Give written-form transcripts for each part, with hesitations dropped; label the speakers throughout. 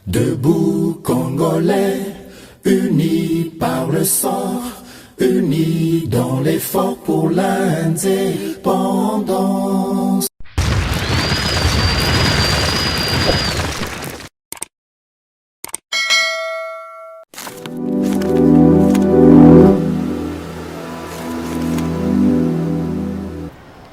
Speaker 1: Debout Congolais, unis par le sang, unis dans l'effort pour l'indépendance.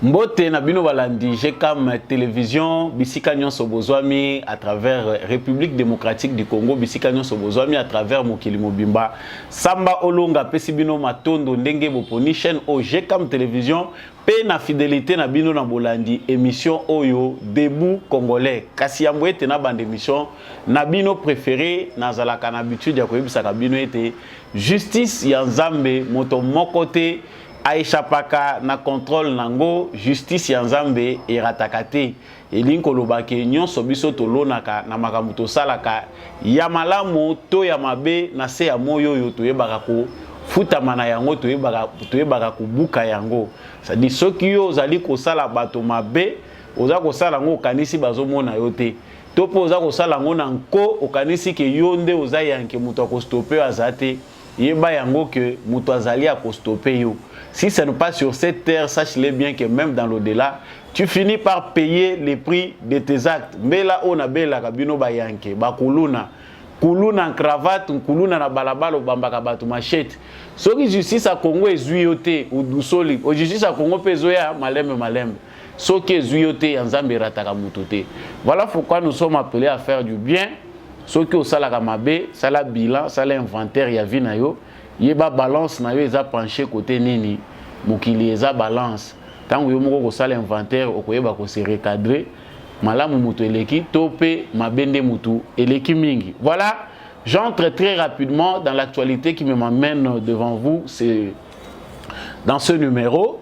Speaker 2: Mbote na bino balandi comme télévision bisika nyonso bozwami à travers République démocratique du Congo, bisika nyonso bozwami à travers mokili mobimba Samba Olonga pesi bino matondo ndenge boponi chaîne o comme télévision pe na fidélité na bino na bolandi émission oyo Debout Congolais kasi yambo ete na bande émission na bino préféré na zalaka na habitude ya koyebisaka bino ete justice ya Nzambe moto mokote Aisha Paka na contrôle nango justice ya Nzambe eratakate elinko lobake nyonso biso tolonaka na makambo tosalaka ya malamu to ya mabe na se ya moyo yo toyebaka ko futama na yango toyebaka kubuka yango c'est-à-dire soki yo ozali kosala bato mabe oza kosala ngo kanisi bazomona yo te to po oza kosala ngo na nko okanisi ke yo nde oza yanke muto akostope azate yeba yango ke muto azali akostope yo. Si ça ne passe sur cette terre, sache-le bien que même dans l'au-delà, tu finis par payer les prix de tes actes. Mais là, on a bela kabino bayanke, bakuluna, kuluna en cravate, kuluna na balabalo bambaka batu machette. Ce qui justice à Congo est zuyote ou doussoli. Au justice à Congo pezoya malem. Ce qui est zuyote Nzambe rataka mutote. Voilà pourquoi nous sommes appelés à faire du bien. Ce qui au salaka mabe, sala bilan, sala inventaire ya vie na yo. Yeba balance na yo eza penché côté nini mokili eza balance tango yo moko ko sala inventaire okoyeba ko se recadrer malamu mutu eleki topé mabende mutu eleki mingi. Voilà, j'entre très rapidement dans l'actualité qui m'amène devant vous. C'est dans ce numéro,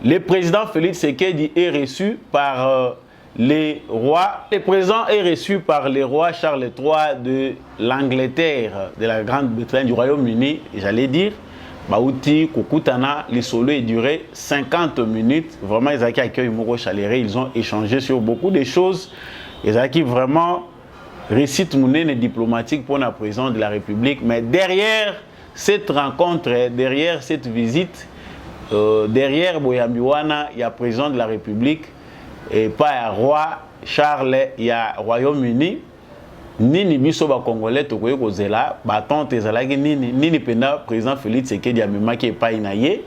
Speaker 2: le président Félix Tshisekedi est reçu par les rois. Le président est reçu par les rois Charles III de l'Angleterre, de la Grande-Bretagne, du Royaume-Uni, j'allais dire. Baouti, Kukutana, les solos ont duré 50 minutes. Vraiment, ils ont accueilli Moro Chaléré, ils ont échangé sur beaucoup de choses. Ils ont vraiment récite monnaie diplomatique pour la présidence de la République. Mais derrière cette rencontre, derrière cette visite, derrière Boyambiwana, il y a président de la République. Et pas un roi Charles, il y a Royaume-Uni. Nini biso ba Congolais to koyo kozela ba tante ezalaki nini pena président Félix Tshisekedi amemaki epai na ye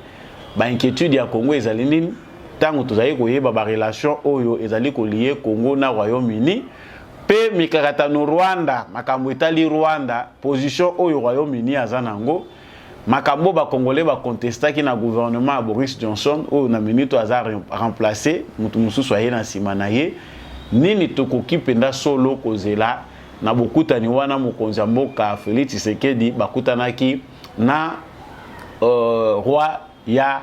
Speaker 2: ba inquiétude ya Congo ezali nini tango tozali koyeba ba relation oyo ezali kolié Congo na Royaume-Uni pe mikakata no Rwanda makambo etali Rwanda position oyo Royaume-Uni azanango makambo ba Congolais ba contestaki na gouvernement à Boris Johnson oyo na minute aza remplacé mutu mususu aye na sima na ye nini tokoki penda solo kozela na bokutani wana mokonzi mboka Félix Tshisekedi bakutanaki na roi ya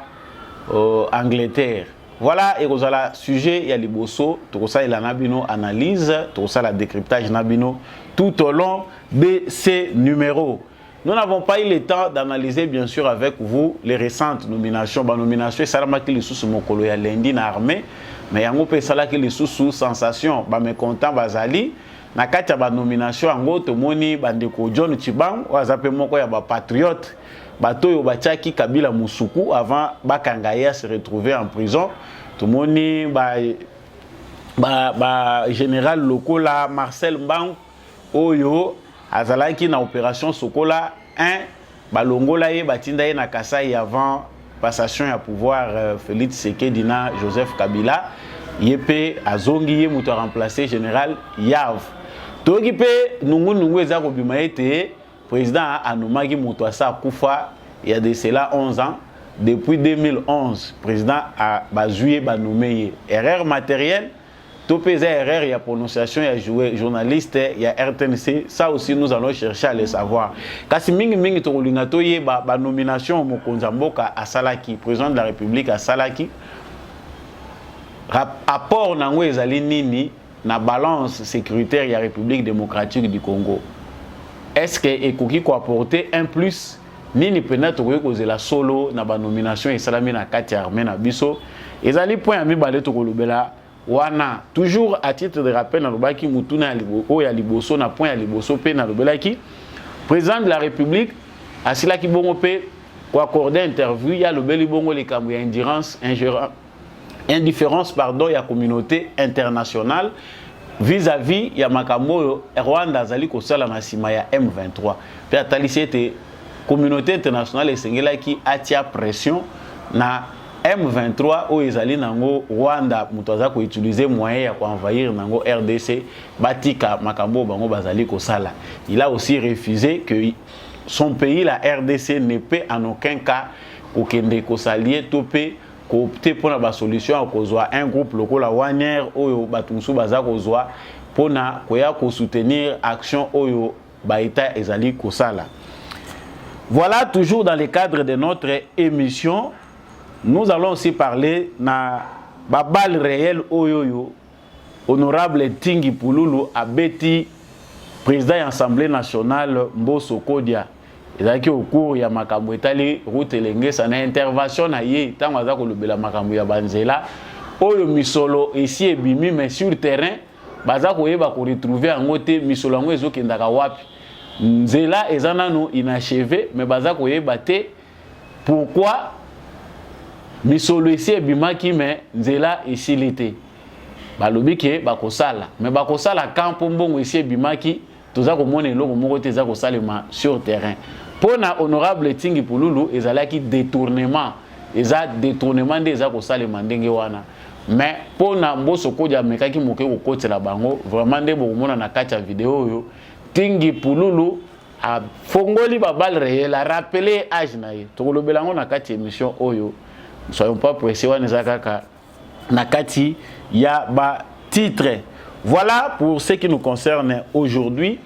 Speaker 2: Angleterre. Voilà, et kozala sujet ya liboso tokosala la nabino analyse tokosala décryptage nabino tout au long de ces numéros. Nous n'avons pas eu le temps d'analyser bien sûr avec vous les récentes nominations. Ba nomination salamaki les sous mokolo ya lundi na armée, mais yango pe salaki les sous sensation ba mécontent bazali. Na kati ya ba nomination yango tomoni bandeko John Chibang wazape moko ya ba patriote bato yo batiaki Kabila Musuku avant bakangaya se retrouver en prison. Tomoni ba général lokola Marcel Mbang oyo azalaki na opération Sokola 1 balongola ye batinda ye na Kasai avant passation ya pouvoir Félix Tshisekedi na Joseph Kabila yepe azongi ye muto remplacer général Yav. Toki pe nungu eza ko bima ete président anomaki muto asa kufa il y a de cela 11 ans depuis 2011 président a bazué ba nommé erreur matérielle topeza erreur il y a prononciation il y a joué journaliste il y a RTNC ça aussi nous allons chercher à le savoir kasi mingi to linga to ye ba nomination mokonza mboka asalaki président de la République asalaki rapport nango ezali nini na balance sécuritaire de la République démocratique du Congo. Est-ce que ekoki ko apporter un plus nini pena to ko kozela solo na ba nomination et salami na kati armée na biso ezali point ami balé to kolobela wana toujours à titre de rappel na lobaki mutuna ya liboso na point ya liboso pe na lobelaki président de la République asilaki bongo pe ko accorder interview ya lobeli bongo les kambu ya indifférence pardon ya communauté internationale vis-à-vis ya makambo Rwanda azali ko sala na sima ya M23 pe atalisi ete communauté internationale esengelaki atia pression na M23 o ezali nango Rwanda muto aza ko utiliser moyen ya ko envahir nango RDC batika makambo bango bazali ko sala. Il a aussi refusé que son pays la RDC ne peut en aucun cas kokende ko s'allier topé ko opter pour la solution à cause un groupe local la Wagner oyo batumsu baza kozwa pona koya ko soutenir action oyo ba état ezali ko sala. Voilà, toujours dans le cadre de notre émission, nous allons aussi parler na babal réel oyoyo honorable Tingi Pululu abeti président de l'Assemblée nationale Mbosso Kodia. Ezaki au cours ya makambo etali route lengesa na intervention na ye tango aza kolobela makambo ya banzela oyo misolo ici ebimi mais sur terrain baza koyeba ko retrouver yango te misolo yango ezokendaka wapi nzela ezana no inachevé mais baza koyeba te pourquoi misolo ici ebimaki mais nzela isilité balobi ke bakosala mais bakosala kampo mbongo ici ebimaki toza komona eloko moko te za kosalema sur terrain pona honorable Tingi Pululu ezalaki détournement nde eza kosalema ndenge wana mais pona Mbosso Kodia mekaki moke kokotela bango vraiment nde bokomona na kati ya vidéo oyo Tingi Pululu a fongoli babal réel a rappelé âge na ye tokolobela ngo na kati émission oyo soyons pas pressés wana eza kaka na kati ya ba titre. Voilà pour ce qui nous concerne aujourd'hui.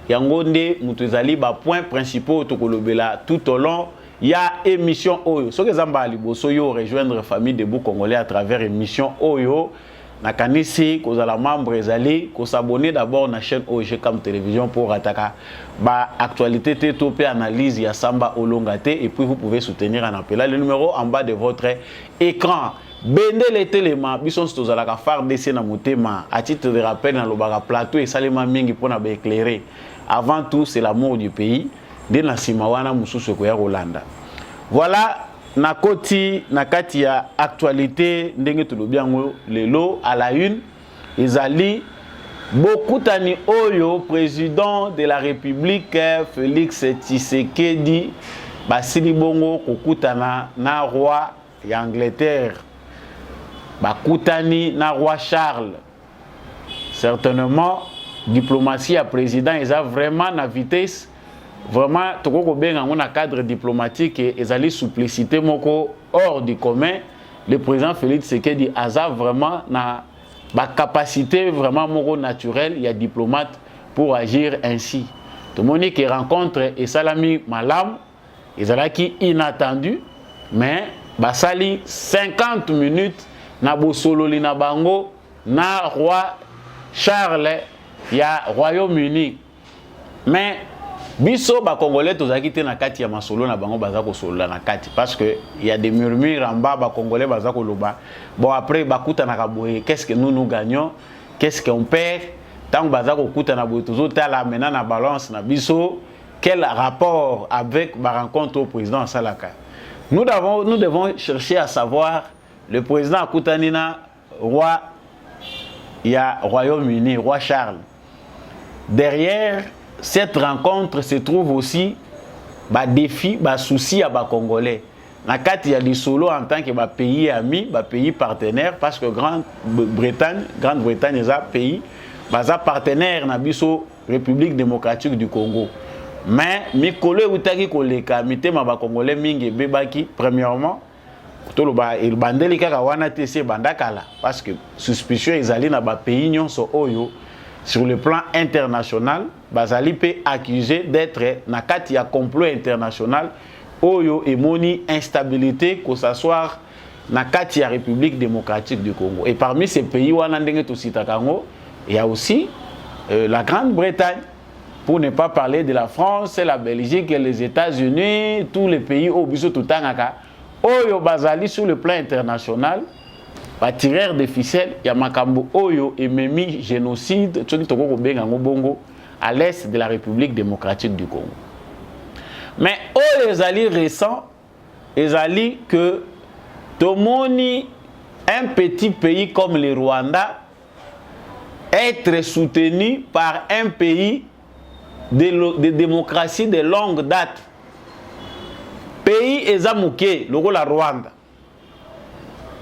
Speaker 2: Yangonde mutuzali ba points principaux tokolobela tout au long ya émission oyo. Ce que zamba liboso yo rejoindre famille de Debout Congolais à travers émission oyo na kanisi kozala membre ezali ko s'abonner d'abord na chaîne OGCAM télévision pour ataka ba actualité te topé analyse ya Samba Olongate et puis vous pouvez soutenir en appelant le numéro en bas de votre écran. Bende les téléma bison tozalaka phare DC na motema à titre de rappel na lobaka plateau et salema mingi pona ba éclairer. Avant tout c'est l'amour du pays de na simawana mususu ko ya Rolanda. Voilà na koti na kati ya actualité ndenge tulobi yango lelo à la une ezali bokutani oyo président de la République Félix Tshisekedi basili bongo kokutana na roi ya Angleterre bakutani na roi Charles. Certainement diplomatie à président eza vraiment na vitesse vraiment toko benga ngona cadre diplomatique et ezali supplicité moko hors du commun. Le président Félix Tshisekedi aza vraiment na ba capacité vraiment moko naturelle, il y a diplomate pour agir ainsi. Tout le monde qui rencontre et salami malam ezalaki inattendu mais basali 50 minutes na bosololi na bango na roi Charles ya Royaume-Uni. Mais biso ba Congolais tozaki te na kati ya masolo na bango baza ko solola na kati parce que il y a des murmures en bas ba Congolais baza ko loba. Bon après bakuta na kaboye qu'est-ce que nous gagnons, qu'est-ce qu'on perd tant baza ko kuta na boye toujours tala maintenant na balance na biso quel rapport avec ma rencontre au président Salaka. Nous devons chercher à savoir le président Akutanina roi il y a Royaume-Uni roi Charles. Derrière cette rencontre se trouve aussi des défis, des soucis à les Congolais. Na kati ya lisolo en tant que pays ami, pays partenaire parce que Grande-Bretagne est un pays partenaire na biso République démocratique du Congo. Mais mikolo utaki koleka mitema ba Congolais mingi bebaki premièrement toloba il bandeli kaka wana tese bandakala parce que suspicion ezali na ba pays nyonso oyo sur le plan international bazali pe accusé d'être na kati ya complot international oyo emoni instabilité que ce soit na kati ya République démocratique du Congo. Et parmi ces pays wana ndenge to sitakango il y a aussi la Grande-Bretagne, pour ne pas parler de la France, la Belgique et les États-Unis, tous les pays au biso tutangaka oyo bazali sur le plan international ba tireur de ficelle ya makambo oyo ememi génocide tsoki toko ko benga ngobongo à l'est de la République démocratique du Congo. Mais les alliés récents, les alliés que Tomoni, un petit pays comme le Rwanda, être soutenu par un pays de démocratie de longue date. Pays ezamouké, le Rwanda.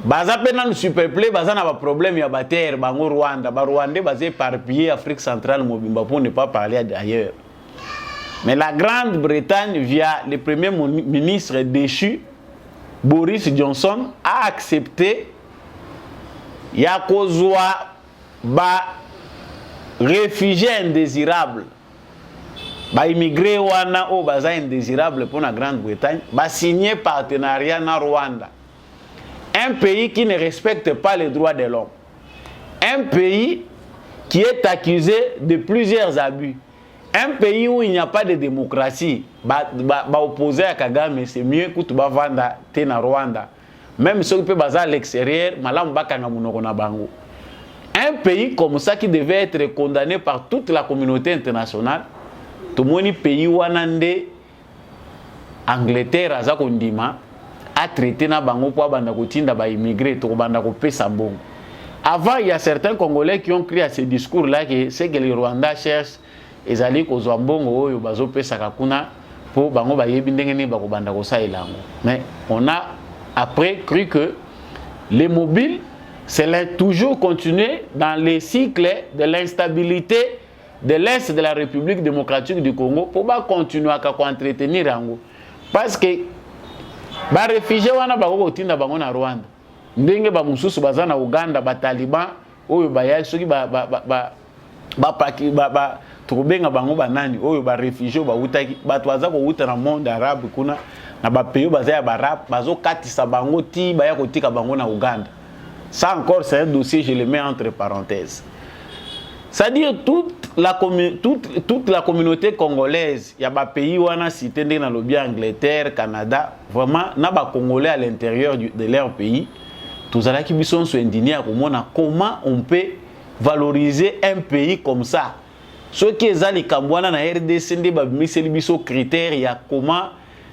Speaker 2: Baza pena nous superplé, baza na ba problème ya ba terre bango Rwanda, ba Rwandais basé éparpillé Afrique centrale mobimba pour ne pas parler d'ailleurs. Mais la Grande-Bretagne via le premier ministre déchu Boris Johnson a accepté ya kozwa ba réfugiés indésirables. Ba immigré wana o baza indésirable pour la Grande-Bretagne, ba signé partenariat na Rwanda. Un pays qui ne respecte pas les droits de l'homme. Un pays qui est accusé de plusieurs abus. Un pays où il n'y a pas de démocratie. Opposé à Kagame, c'est mieux que tu vas vendre na Rwanda. Même ceux qui peuvent baser à l'extérieur, un pays comme ça qui devait être condamné par toute la communauté internationale. Tout le monde pays wanande Angleterre azakondima a traité na bango pour banda kotinda ba immigré to banda ko pesa mbongo. Avant, il y a certains Congolais qui ont crié à ce discours-là que c'est que les Rwandais cherchent et allaient aux Zambongo ou bazo pesa kakuna pour bango ba yebi ndenge ni ba ko banda ko saelango. Mais on a après cru que les mobiles c'est toujours continuer dans les cycles de l'instabilité de l'Est de la République démocratique du Congo pour pas continuer à entretenir yango. Parce que ba réfugiés wana ba ko tinda bango na Rwanda. Ndenge ba mususu baza na Uganda ba Taliban oyo ba ya soki tukubenga bango banani oyo ba réfugiés ba utaki bato baza ko uta na monde arabe kuna na ba pays baza ya barab bazo katisa bango ti ba ya kotika bango na Uganda. Ça encore c'est un dossier, je le mets entre parenthèses. C'est-à-dire toute la communauté congolaise, il y a des pays où on a cité dans le bien Angleterre, Canada, vraiment, il y a des Congolais à l'intérieur de leur pays. Tous ceux qui sont indignés comment on peut valoriser un pays comme ça. Ceux qui sont les Cambouana na RDC, ils critères, il y a comment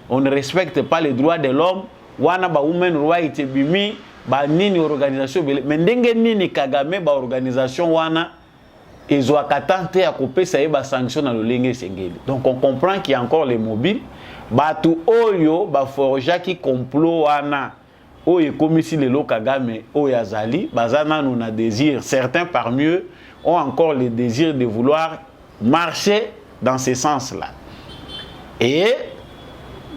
Speaker 2: on ne respecte pas les droits de l'homme, wana ba women rights bimi ba nini organisation mais ndenge nini Kagame ba organisation wana ezo katante ya kopesa ba sanction na lolenge sengeli. Donc on comprend qu'il y a encore les mobiles batu oyo ba forja ki complot wana oyo komisi lelo Kagame oyo azali bazana nous na désir, certains parmi eux ont encore le désir de vouloir marcher dans ce sens-là. Et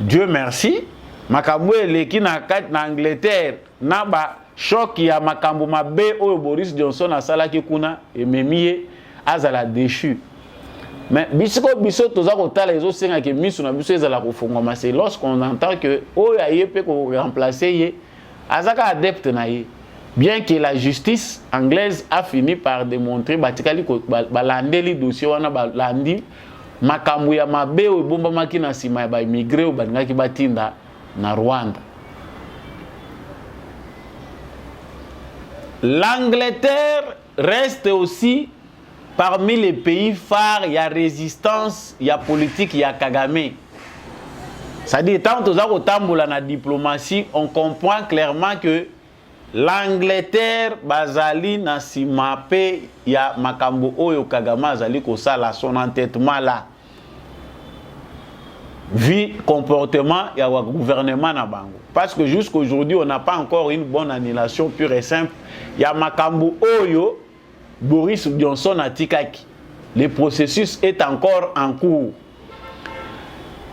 Speaker 2: Dieu merci, makambo eleki na Angleterre na ba choc ya makambo mabe oyo Boris Johnson asalaki kuna ememie azala déchu. Mais biso toza kotala ezo senga ke misu na biso ezala kofungwa c'est lorsqu'on entend que oyo ayepe ko remplacer ye azaka adepte na ye. Bien que la justice anglaise a fini par démontrer batikali ko balandeli dossier wana balandi makambo ya mabe oyo bombamaki na sima ya ba immigré oyo balingaki batinda na Rwanda. L'Angleterre reste aussi parmi les pays phares, il y a résistance, il y a politique, il y a Kagame. C'est-à-dire, tant que nous la diplomatie, on comprend clairement que l'Angleterre, Bazali, Nasimape, il y a Makambo Oyo Kagame, Azali, Kosala, son entêtement là. Vie, comportement, il y a un gouvernement na bango. Parce que jusqu'à aujourd'hui, on n'a pas encore une bonne annulation pure et simple. Il y a Makambo Oyo, Boris Johnson à Tikaki. Le processus est encore en cours.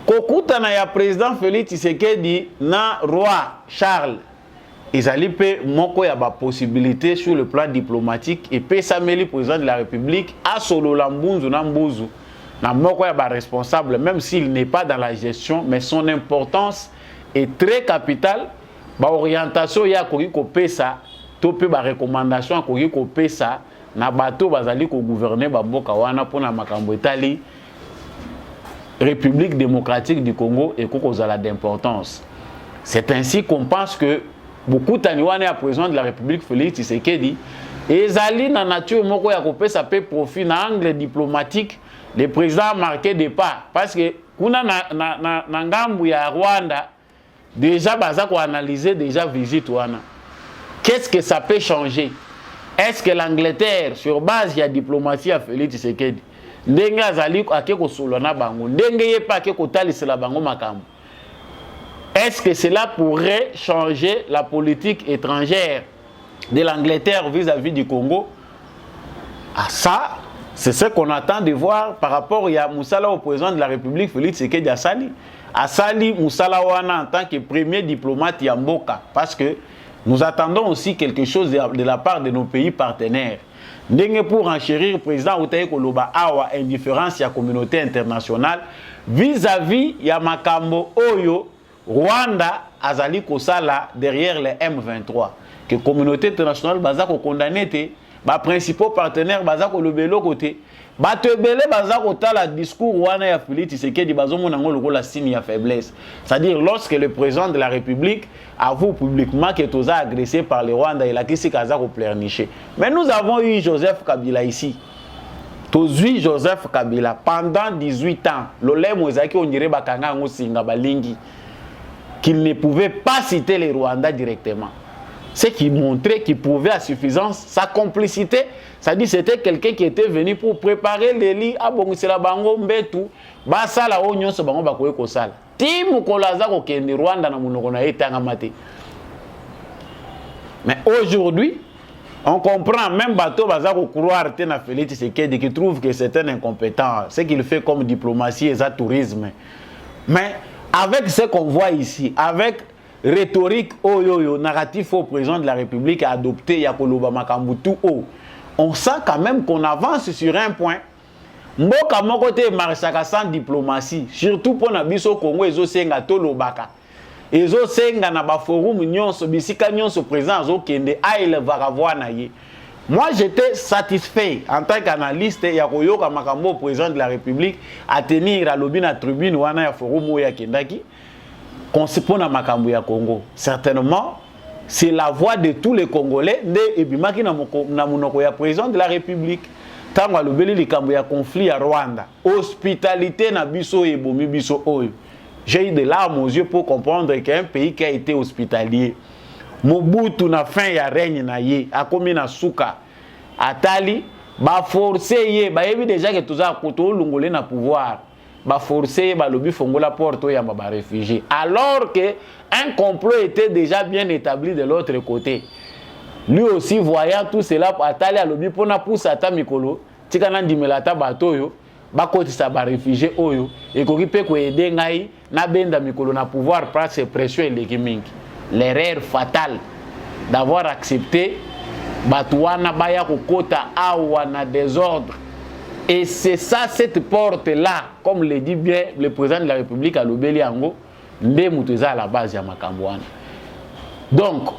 Speaker 2: Kokuta na ya président Félix Tshisekedi na roi Charles. Ils allaient payer moko ya ba possibilité sur le plan diplomatique et payer Sameli président de la République à solo lambunzu na mbuzu. Na moko ya ba responsable même s'il n'est pas dans la gestion mais son importance est très capitale. Ba orientation ya koki ko pesa to pe ba recommandation koki ko pesa na bato bazali ko gouverner ba mboka wana pona makambo etali République démocratique du Congo et kokozala d'importance. C'est ainsi qu'on pense que beaucoup taniwane ya président de la République Félix Tshisekedi ezali na nature moko ya kopesa pe profit na angle diplomatique. Le président a marqué des pas parce que kuna na ngambu ya Rwanda déjà baza ko analyser déjà visite wana. Qu'est-ce que ça peut changer? Est-ce que l'Angleterre sur base ya diplomatie a Félix Tshisekedi ndenge azali akeko solo na bango ndenge ye pa akeko talisela bango makambo? Est-ce que cela pourrait changer la politique étrangère de l'Angleterre vis-à-vis du Congo? Ah ça, c'est ce qu'on attend de voir par rapport à Moussala au président de la République Félix Tshisekedi Asali. Asali Moussala Wana en tant que premier diplomate Yamboka, parce que nous attendons aussi quelque chose de la part de nos pays partenaires. Ndenge pour enchérir le président Outaye Koloba awa indifférence ya communauté internationale vis-à-vis ya makambo oyo Rwanda azali kosala derrière les M23 que communauté internationale baza ko condamner te ba principaux partenaires baza ko lobelo côté ba tebele baza ko tala discours wana ya Félix Tshisekedi bazo mona ngolo la signe ya faiblesse, c'est-à-dire lorsque le président de la République avoue publiquement que toza agressé par le Rwanda et la kisi kaza ko pleurnicher. Mais nous avons eu Joseph Kabila ici. Tozui Joseph Kabila pendant 18 ans lolemo ezaki on dirait bakanga ngo singa balingi qu'il ne pouvait pas citer les Rwandais directement. Ce qui montrait qu'il prouvait à suffisance sa complicité. C'est-à-dire c'était quelqu'un qui était venu pour préparer les lits à Bongisela Bango Mbetu. Basala o nyonso bango bakoye kosala. Ti mukolaza ko kende Rwanda na munoko na etanga mate. Mais aujourd'hui, on comprend même bateau baza ko croire te na Félix Tshisekedi qui trouve que c'est un incompétent. Ce qu'il fait comme diplomatie et ça tourisme. Mais avec ce qu'on voit ici, avec rhétorique narratif au président de la République a adopté Yakoloba Makambutu, on sent quand même qu'on avance sur un point. Mboka moko te marchaka sans diplomatie, surtout pour na biso Congo ezo senga tolobaka. Ezo senga na ba forum nyonso bisika nyonso président zo kende aile varavwa na ye. Moi j'étais satisfait en tant qu'analyste ya koyoka makambo président de la République à tenir à lobi na tribune wana ya forum ya kendaki. Consipona makambo ya Congo. Certainement, c'est la voix de tous les Congolais de ebimaki na munoko ya président de la République. Tango alobeli likambo ya conflit à Rwanda. Hospitalité na biso ebomi biso oyo. J'ai eu des larmes aux yeux pour comprendre qu'un pays qui a été hospitalier. Mobutu na fin ya règne na ye, akomi na suka. Atali ba forcer ye, ba yebi déjà que toza koto lungolé na pouvoir. Ba forcer ba lobi fongola porte ya ba réfugiés. Alors que un complot était déjà bien établi de l'autre côté. Lui aussi voyant tout cela Atali a lobi pona pousse ata mikolo, tika na ndimela ta bato yo, ba kotisa ba réfugiés oyo, et ko kipe ko aider ngai na benda mikolo na pouvoir prendre ses pressions et les l'erreur fatale d'avoir accepté Batouana Baya Kokota Awa na désordre. Et c'est ça, cette porte-là, comme le dit bien le président de la République à l'Obéliango, Ndemuteza à la base ya Makambouane. Donc,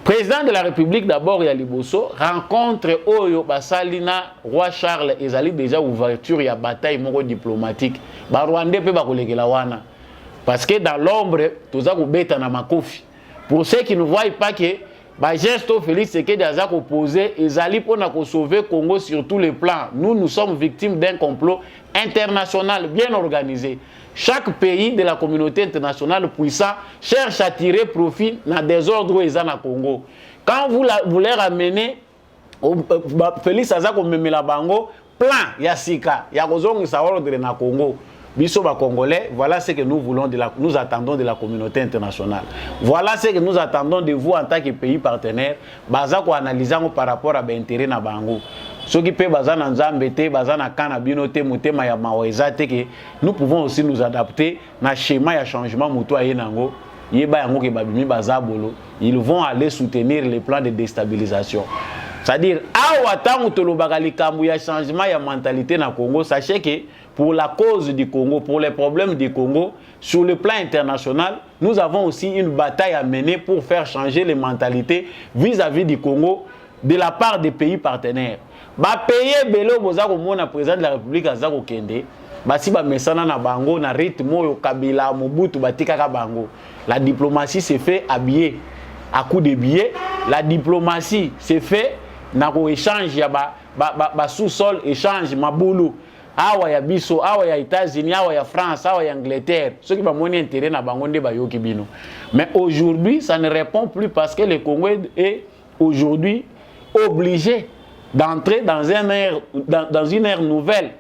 Speaker 2: président de la République d'abord ya Liboso rencontre Oyo Basalina, roi Charles ezali déjà ouverture ya bataille moko diplomatique. Ba Rwandais pe ba kolekela wana. Parce que dans l'ombre, toza ko beta na makofi. Pour ceux qui ne voient pas que gesto Félix Tshisekedi a opposé ezali pour sauver Congo sur tous les plans. Nous sommes victimes d'un complot international bien organisé. Chaque pays de la communauté internationale puissant cherche à tirer profit dans des ordres où ils sont au Congo. Quand vous voulez ramener Félix Azako memela bango plan yasika ya kozongi sa ordre na Congo. Biso ba Congolais, voilà ce que nous voulons nous attendons de la communauté internationale. Voilà ce que nous attendons de vous en tant que pays partenaire. Baza ko analysant par rapport à l'intérêt na bango. Ce qui peut baza na nzambe te, baza na kana binote mutema ya maweza te que nous pouvons aussi nous adapter na schéma ya changement muto aye nango. Yeba yango ke babimi baza bolo, ils vont aller soutenir les plans de déstabilisation. C'est-à-dire, awa tango tolobaka likambo ya changement ya mentalité na Congo, sachez que pour la cause du Congo, pour les problèmes du Congo, sur le plan international, nous avons aussi une bataille à mener pour faire changer les mentalités vis-à-vis du Congo de la part des pays partenaires. Ba payer belo bozako mona président de la République azako kende, basi ba mesana na bango na rythme yo Kabila Mobutu batika ka bango. La diplomatie se fait habiller. à coup de billets. La diplomatie, c'est fait. Dans l'échange, il y a sous-sol, échange, ma boulot. Awa ya biso, awa ya États-Unis, awa ya France, awa ya Angleterre. Ceux qui ont intérêt na bangonde ba yoki bino. Mais aujourd'hui, ça ne répond plus parce que le Congo est aujourd'hui obligé d'entrer dans une ère nouvelle.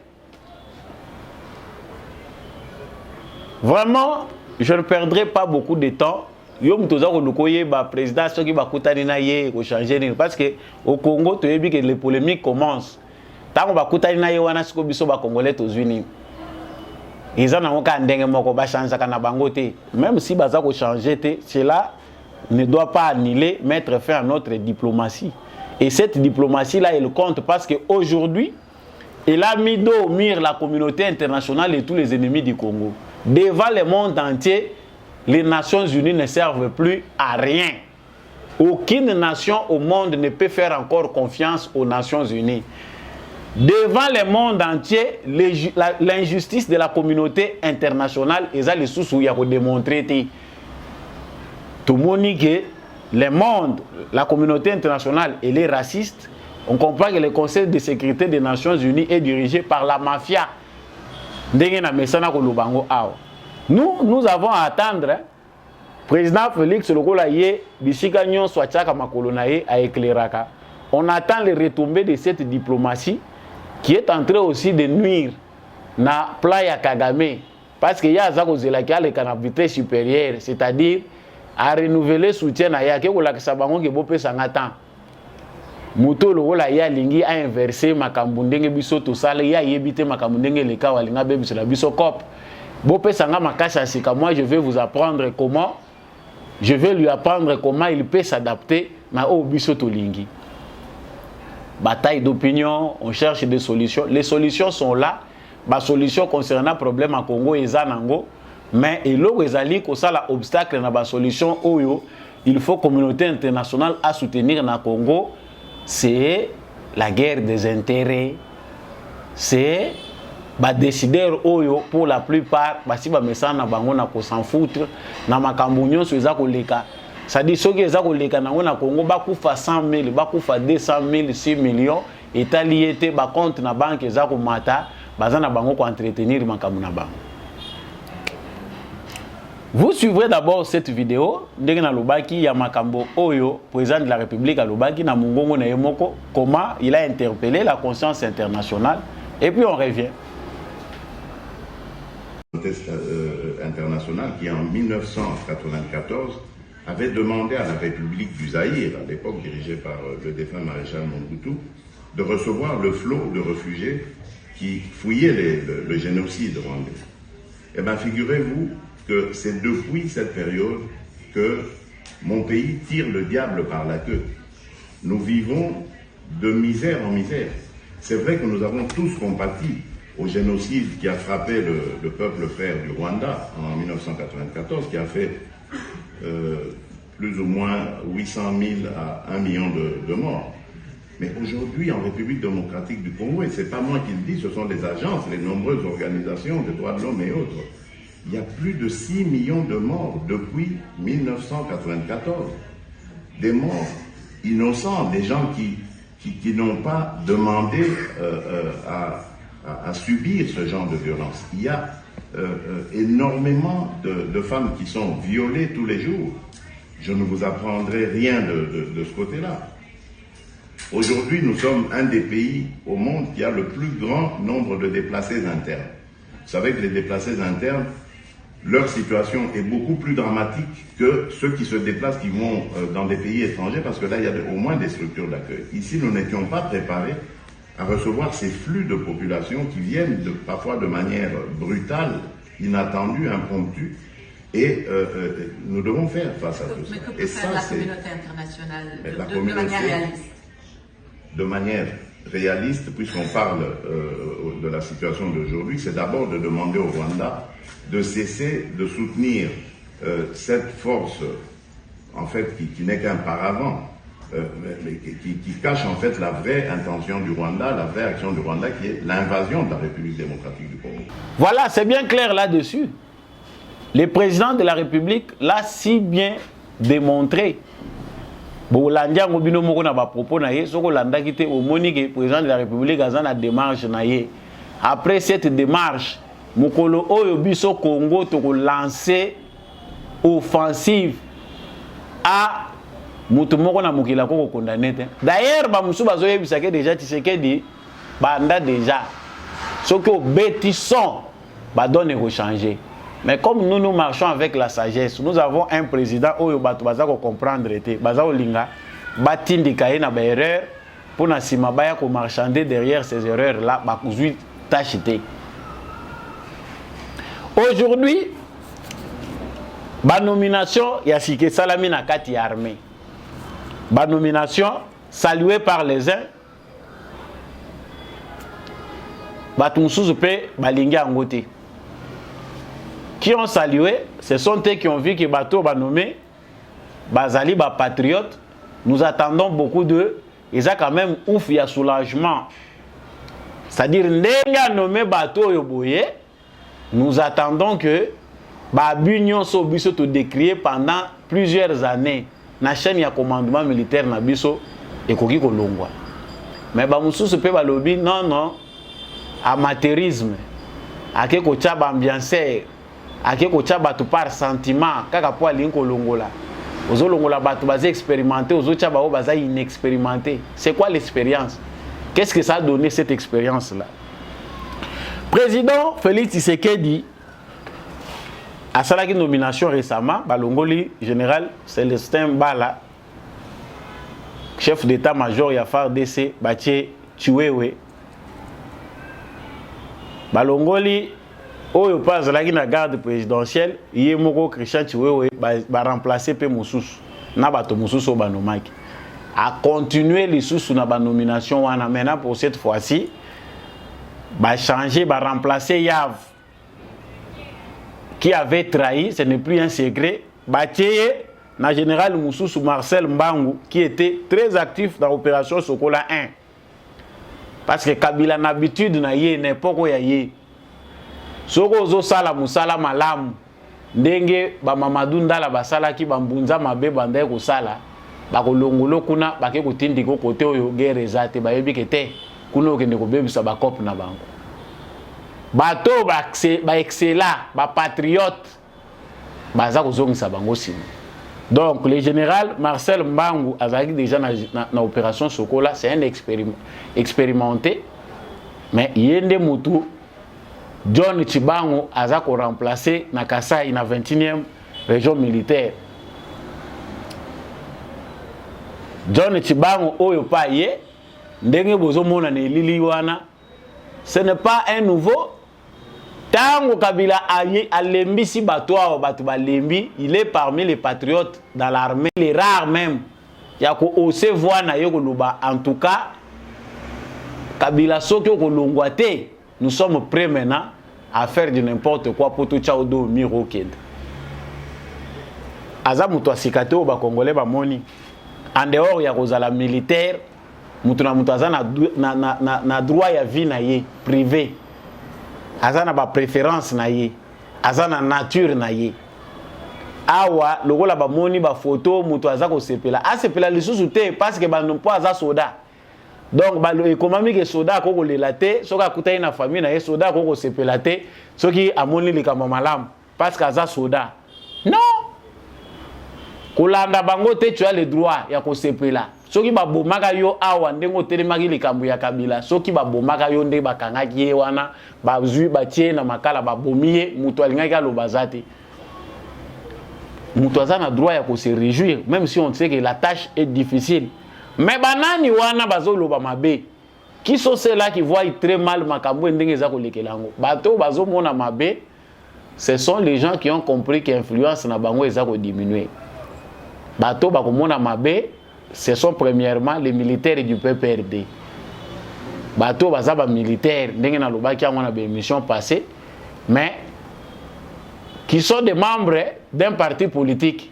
Speaker 2: Vraiment, je ne perdrai pas beaucoup de temps. Yom toza ko lukoye ba président ceux qui va kutani na ye ko changer parce que au Congo tu as vu que les polémiques commencent. Tant on va kutani na ye wana siko biso ba congolais tozwini. Ils en ont qu'à ndenge moko ba changer kana bango te. Même si baza ko changer te, cela ne doit pas annuler, mettre fin à notre diplomatie. Et cette diplomatie là elle compte parce que aujourd'hui elle a mis dos au mur la communauté internationale et tous les ennemis du Congo. Devant le monde entier, les Nations Unies ne servent plus à rien. Aucune nation au monde ne peut faire encore confiance aux Nations Unies. Devant le monde entier, l'injustice de la communauté internationale, ils ont les sous-sous à démontrer. Tout le monde dit que le monde, la communauté internationale, elle est raciste. On comprend que le Conseil de sécurité des Nations Unies est dirigé par la mafia. Nous avons à attendre. Président Félix Lokolaye, Bisika Nyon Swachaka Makolonaye à éclairaka. On attend les retombées de cette diplomatie qui est en train aussi de nuire na Playa Kagame. Parce qu'il y a les canadiens supérieurs, c'est-à-dire à renouveler soutien à Yake ou la Sabango qui bopé sangatan. Muto Lokolaye Lingi a inversé Makambundenge Biso tout ça, il y a yébité Makambundenge le cas Walinga Bebis la Biso Cop. Bopé Sanga Makasa Sika, moi je vais vous apprendre comment. Je vais lui apprendre comment il peut s'adapter à Obiso Tolingi. Bataille d'opinion, on cherche des solutions. Les solutions sont là. Les solutions concernant le problème à Congo et Zanango. Mais il y a un obstacle dans la solution. Il faut que la communauté internationale à soutenir le Congo. C'est la guerre des intérêts. C'est les décideurs pour la plupart si ba mesana bango na ko s'en foutre na makambo nyonso eza koleka ça dit soki eza koleka nango na Congo bakufa 100 000 bakufa 200 000 6 millions etali ete ba compte na banque eza ko mata baza na bango ko entretenir makambo na bango. Vous suivrez d'abord cette vidéo ndenge na lobaki ya makambo oyo président de la République a lobaki na mungongo na yemoko comment il a interpellé la conscience internationale et puis on revient.
Speaker 3: International qui en 1994 avait demandé à la République du Zaïre, à l'époque dirigée par le défunt maréchal Mobutu, de recevoir le flot de réfugiés qui fouillaient le génocide rwandais. Eh bien, figurez-vous que c'est depuis cette période que mon pays tire le diable par la queue. Nous vivons de misère en misère. C'est vrai que nous avons tous compati au génocide qui a frappé le peuple frère du Rwanda en 1994, qui a fait plus ou moins 800 000 à 1 million de morts. Mais aujourd'hui, en République démocratique du Congo, et ce n'est pas moi qui le dis, ce sont les agences, les nombreuses organisations de droits de l'homme et autres, il y a plus de 6 millions de morts depuis 1994. Des morts innocents, des gens qui n'ont pas demandé à subir ce genre de violence. Il y a énormément de femmes qui sont violées tous les jours. Je ne vous apprendrai rien de ce côté-là. Aujourd'hui, nous sommes un des pays au monde qui a le plus grand nombre de déplacés internes. Vous savez que les déplacés internes, leur situation est beaucoup plus dramatique que ceux qui se déplacent, qui vont dans des pays étrangers, parce que là, il y a au moins des structures d'accueil. Ici, nous n'étions pas préparés à recevoir ces flux de population qui viennent parfois de manière brutale, inattendue, impromptue, et nous devons faire face à tout ça.
Speaker 4: Mais que peut faire la communauté internationale de manière réaliste?
Speaker 3: De manière réaliste, puisqu'on parle de la situation d'aujourd'hui, c'est d'abord de demander au Rwanda de cesser de soutenir cette force, en fait, qui n'est qu'un paravent, mais qui cache en fait la vraie intention du Rwanda, la vraie action du Rwanda, qui est l'invasion de la République démocratique du Congo.
Speaker 2: Voilà, c'est bien clair là-dessus. Le président de la République l'a si bien démontré Bolandi ngo bino moko na ba propos na ye soko landa kité au monique président de la République a na démarche na ye. Après cette démarche, mokolo oyo biso Congo to lancer offensive à mutu moko na mokila ko condamné. D'ailleurs ba musu bazo yebisa ke déjà Tshisekedi banda déjà ce que bêtissons ba donne changer. Mais comme nous marchons avec la sagesse, nous avons un président oyo bato baza ko comprendre été baza olinga batindika ye na ba erreur pour na sima baya ko marchander derrière ces erreurs là ba kuzui tachité. Aujourd'hui ba nomination ya Sike Salami na kati armée. Ba nomination saluée par les uns. Ba tunsuzu pe balingi angote. Qui ont salué, ce sont eux qui ont vu que bateau va nommer Bazali ba patriote. Nous attendons beaucoup d'eux. Ils ont quand même ouf, il y a soulagement. C'est-à-dire, n'ayant nommé bateau yoboye, nous attendons que Babunion Sobiso te décrié pendant plusieurs années. Na chaîne ya commandement militaire na biso et koki kolongwa. Mais bamusu se peut balobi non amateurisme. Ake ko tchaba ambianceur. Ake ko tchaba tu par sentiment kaka po alinko longola. Ozo longola batu baza expérimenté, ozo tchaba o baza inexpérimenté. C'est quoi l'expérience? Qu'est-ce que ça a donné cette expérience là? Président Félix Tshisekedi a salaki nomination récemment, balongoli général Célestin Bala, chef d'état-major ya FARDC, Batie Chiwewe. Balongoli oyo pas salaki na garde présidentielle, yemoko Christian Chiwewe ba remplacer pe Mosusu na bato Mosusu banomaki. A continuer les sous na ba nomination wana maintenant pour cette fois-ci ba changer, ba remplacer Yav qui avait trahi, ce n'est plus un secret, Batieye, na général Moussousou Marcel Mbangu, qui était très actif dans l'opération Sokola 1. Parce que Kabila n'a l'habitude na ye, n'importe quoi ye. Soko zo sala musala malamu, ndenge ba Mamadou Ndala basala ki bambunza mabe bandaye ko sala, ba kolongolo kuna ba ke kotindi ko kote oyo guerre ezate ba yebi kete, kuna okende ko bebisa ba cop na bango. Bato ba excellent, ba patriote, baza kozongisa bango sima. Donc le général Marcel Mbangu azaki déjà na opération Sokola, c'est un expérimenté, mais yende mutu John Chibangu aza ko remplacer na Kasai na 21e région militaire. John Chibangu oyo pa ye ndenge bozo mona na elili wana, ce n'est pas un nouveau. Tango Kabila alembi si batoa batu balembi, il est parmi les patriotes dans l'armée, les rares même. Yako ose voix na yoko luba. En tout cas, Kabila sokyo ko longwate, nous sommes prêts maintenant à faire de n'importe quoi pour tout chao do miro ked. Aza muto asikate o ba congolais ba moni. En dehors ya kozala militaire, muto na muto aza na droit ya vie na ye privé. Azana ba préférence na ye, azana nature na ye. Awa lokola ba moni ba photo muto azako sepela. A sepela lisusu te parce que ba non po aza soda. Donc ba économique soda ko lelate, soka kutai na famille na ye soda ko sepela te, soki amoni likama malamu parce que aza soda. Non. Kolanda bango te tu as le droit ya ko sepela. Soki ba bomaka yo awa ndengo telemaki likambo ya Kabila, soki ba bomaka yo nde bakangaki ye wana ba zui batie na makala ba bomiye muto alingaki alobazate. Muto azana droit ya ko se réjouir même si on sait que la tâche est difficile. Mais banani wana bazo loba mabe. Qui sont ceux-là qui voient très mal makambo ndenge za ko lekelango. Bato bazo mona mabe, ce sont les gens qui ont compris que l'influence na bango eza ko diminuer. Bato ba ko mona mabe, ce sont premièrement les militaires du PPRD. Bato bazaba militaires, ndenge na lobaki yango na émission passée, mais qui sont des membres d'un parti politique.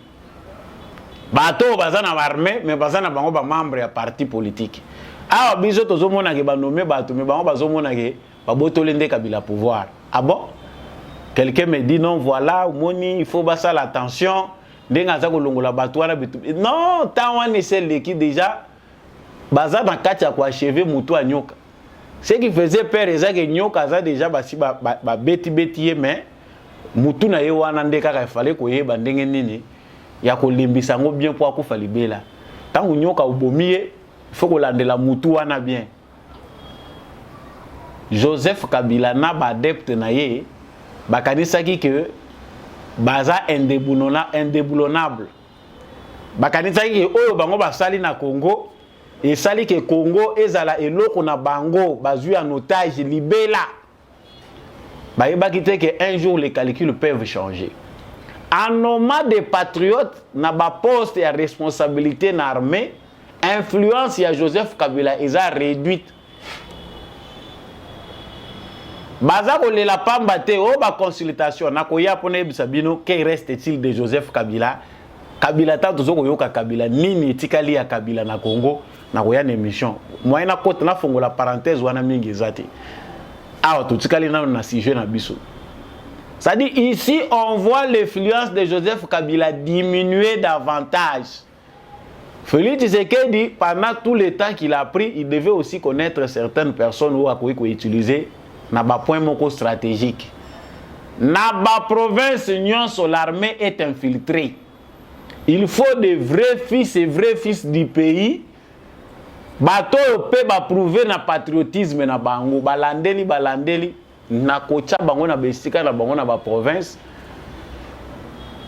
Speaker 2: Bato bazana armée, mais bazana bango ba membre ya parti politique. Ah biso tozomona ke ba nommer bato, mais bango bazomona ke ba botolende Kabila pouvoir. Ah bon? Quelqu'un me dit non, voilà, moni, il faut basa l'attention. ndenga za kolongola bato wana bitu non tant wana c'est qui déjà baza na kati ya kwa achever mutu anyoka ce qui faisait peur ezaka nyoka za déjà basi ba beti mais mutu na ye wana ndeka ka fallait koyeba ndenge nini ya kolimbisa ngo bien pour akufa libela tangu nyoka ubomie faut kolandela mutu wana bien. Joseph Kabila na ba adepte na ye bakanisaki que baza indéboulonnable bakanisaki que oyo bango basali na Congo et sali que Congo ezala eloko na bango bazui en otage libela bayebaki te que un jour les calculs peuvent changer. En nommant des patriotes na ba poste ya responsabilité na armée, influence ya Joseph Kabila eza réduite. Baza ko lela pamba te o ba consultation na ko ya pona bisabino que reste-t-il de Joseph Kabila? Kabila ta tozo ko yoka Kabila nini etikali ya Kabila na Congo na ko ya na émission. Moi na kote na fongo la parenthèse wana mingi zati. Ah to tikali na sujet na biso. Ça dit ici on voit l'influence de Joseph Kabila diminuer davantage. Félix Tshisekedi pendant tout le temps qu'il a pris, il devait aussi connaître certaines personnes où a utiliser na ba point moko stratégique. Na ba province nyonso l'armée est infiltrée. Il faut des vrais fils du pays. Bato pe ba prouver na patriotisme na bango balandeli na kocha bango na besika na bango na ba province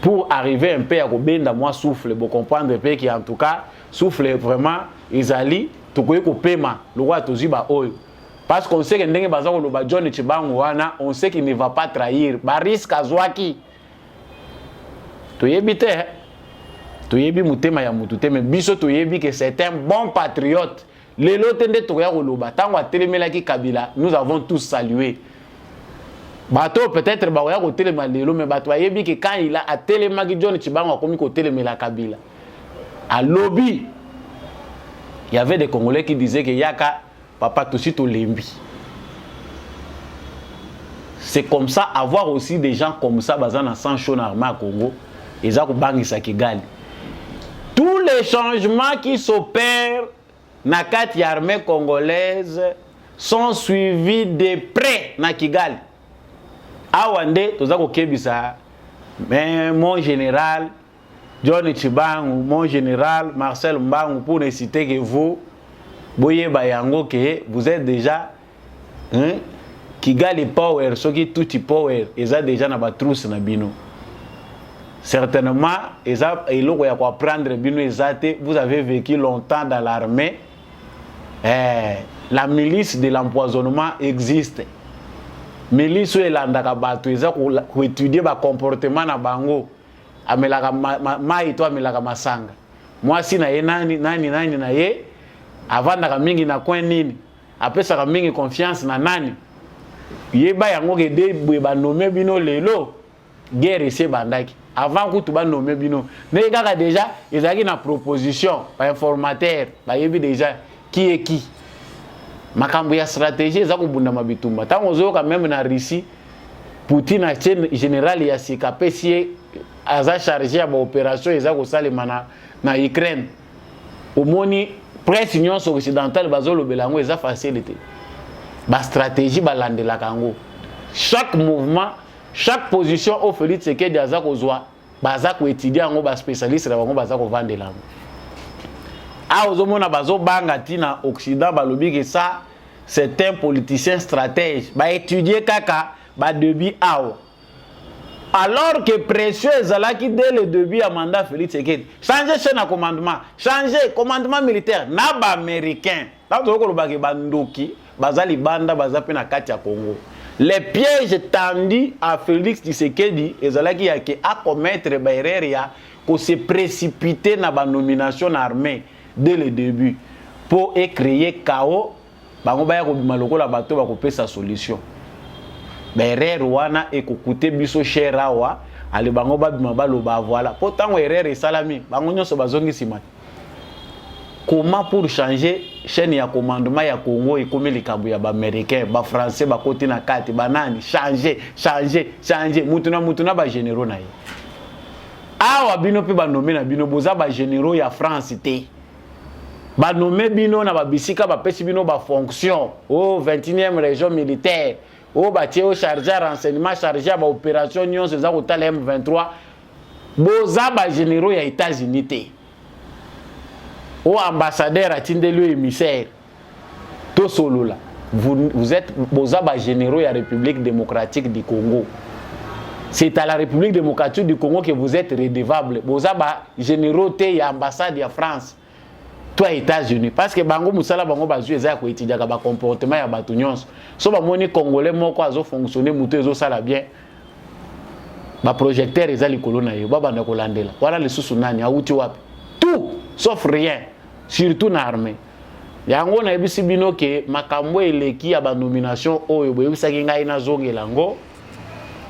Speaker 2: pour arriver un peu à kobenda moi souffle pour comprendre peu qui en tout cas souffle vraiment izali tokoye ko pema le roi tozi ba oyo. Parce qu'on sait que ndenge baza ko loba John Chibangu wana, on sait qu'il ne va pas trahir. Ba risque azwaki. Toyebi te. Toyebi mutema ya mutu te mais biso toyebi que c'est un bon patriote. Lelo tende toya ko loba tango atelemela ki Kabila, nous avons tous salué. Bato peut-être ba ya ko telema lelo mais bato yebi que quand il a atelema ki John Chibangu akomi ko telemela Kabila. À lobby, il y avait des Congolais qui disaient que yaka papa tout au lembi. C'est comme ça, avoir aussi des gens comme ça, bazana sans chaud armé à Congo, et ça bangi sa Kigali. Tous les changements qui s'opèrent na kati armée congolaise sont suivis de près na Kigali. Awande tozako kebisa, mais mon général John Chibangu, mon général Marcel Mbangu, pour ne citer que vous. Boye bayango que vous êtes déjà Kigali power so qui tout power eza déjà na ba trousse na bino certainement eza eloko ya ko prendre bino ezate vous avez vécu longtemps dans l'armée la milice de l'empoisonnement existe milice elandaka bato eza ko étudier ba comportement na bango amelaka mai to amelaka masanga moi si na ye nani na ye avanda mingi na coin nini apesa mingi confiance na nani yeba yango ke de ba nommer bino lelo guerre se bandaki avant que tu ba nommer bino ne kaka déjà ezaki na proposition ba informateur ba yebi déjà qui est qui makambo ya stratégie ezako bunda mabitumba tango zo quand même na Russie Poutine a général ya sikapesi aza chargé ya ba opération ezako salema na Ukraine omoni presse union occidentale bazolo belango eza facilité ba stratégie balande la Congo chaque mouvement chaque position au Félix Tshisekedi aza kozwa baza ko étudier ngo ba spécialiste na bango baza ko vendre lango a ozomona bazo banga tina occident balobi que ça c'est un politicien stratège ba étudier kaka ba début awa. Alors que précieux ezalaki dès le début à mandat Félix Tshisekedi changer chaîne à commandement militaire na ba américain là to ko lobaki bandoki bazali banda bazape na kati ya Congo les pièges tendus à Félix Tshisekedi ezalaki ya ke a commettre ba erreur ya ko se précipiter na ba nomination armée dès le début pour créer chaos bango ba ya ko bima lokola bato ba ko pesa solution. Erreur wana ekoute biso cher awa ale bango babima baloba voilà pourtant erreur et salami bango nyonso bazongi sima. Comment pour changer chaîne ya commandement ya Congo et comme likambo ya ba américain ba français ba côté na kati banani changer mutuna ba généraux na ye awa bino pe ba nommé na bino boza ba généraux ya France té ba nommé bino na ba bisika ba pesi bino ba fonction au 21e région militaire au ba tie au chargé renseignement chargé ba opération nyonso za ko tala M23 boza ba généraux ya États-Unis té au ambassadeur atindelu émissaire to solola vous êtes boza ba généraux ya République démocratique du Congo. C'est à la République démocratique du Congo que vous êtes redevable. Boza ba généraux té ya ambassade ya France. Toi États-Unis parce que bango musala bango bazu eza ko étudier ba comportement ya batu nyonso. So ba moni congolais moko azo fonctionner muto ezo sala bien. Ba projecteur eza likolo na yo ba banda ko landela. Wala le susu nani auti wapi. Tout sauf rien. Surtout na armée. Yango na ebisi bino ke makambo eleki ya ba nomination oyo boyebisa ki ngai na zongela ngo.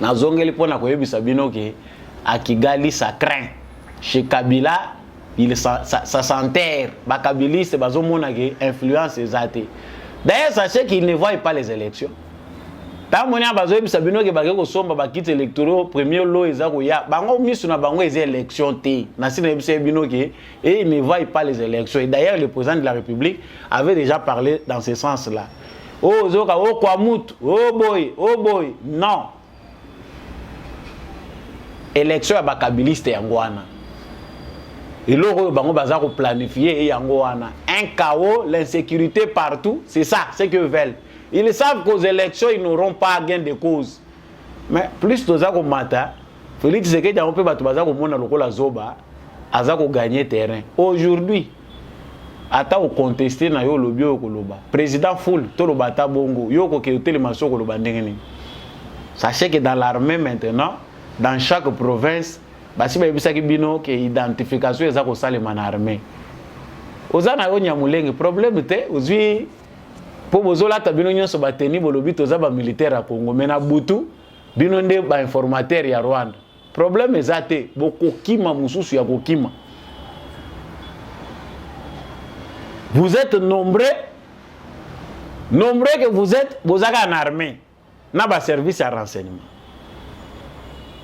Speaker 2: Na zongeli pona ko yebisa bino ke à Kigali ça craint. Chez Kabila ça s'enterre. Ba kabiliste bazomona ke influence ezate. D'ailleurs sachez qu'il ne voit pas les élections. Ta monia bazo yebisa bino ke bageko somba ba kit électoraux premier lot ezako ya bango misu na bango ez élection té. Na sina yebisa bino ke et il ne voit pas les élections. Et d'ailleurs le président de la République avait déjà parlé dans ce sens-là. Oh zoka oh kwamut oh boy non. Élection ya bakabiliste yango wana. Eloko bango baza ko planifier yango wana. Un chaos, l'insécurité partout, c'est ça, c'est que veulent. Ils savent qu'aux élections ils n'auront pas gain de cause. Mais plus toza ko mata, Félix Tshisekedi on peut batu baza ko mona lokola zoba, aza ko gagner terrain. Aujourd'hui, ata o contester na yo lobi o koloba. Président full to loba ta bongo, yo ko ke telemaso ko loba ndengeni. Sachez que dans l'armée maintenant dans chaque province, basi ba yebisaki bino ke identification eza ko salema na armée. Ozana yo nyamulenge problème te ozwi po bozola ta bino nyonso bateni bolobi toza ba militaire ya Congo mena butu bino nde ba informateur ya Rwanda. Problème eza te bokokima mususu ya kokima. Vous êtes nombreux que vous êtes bozaka en armée na ba service à renseignement.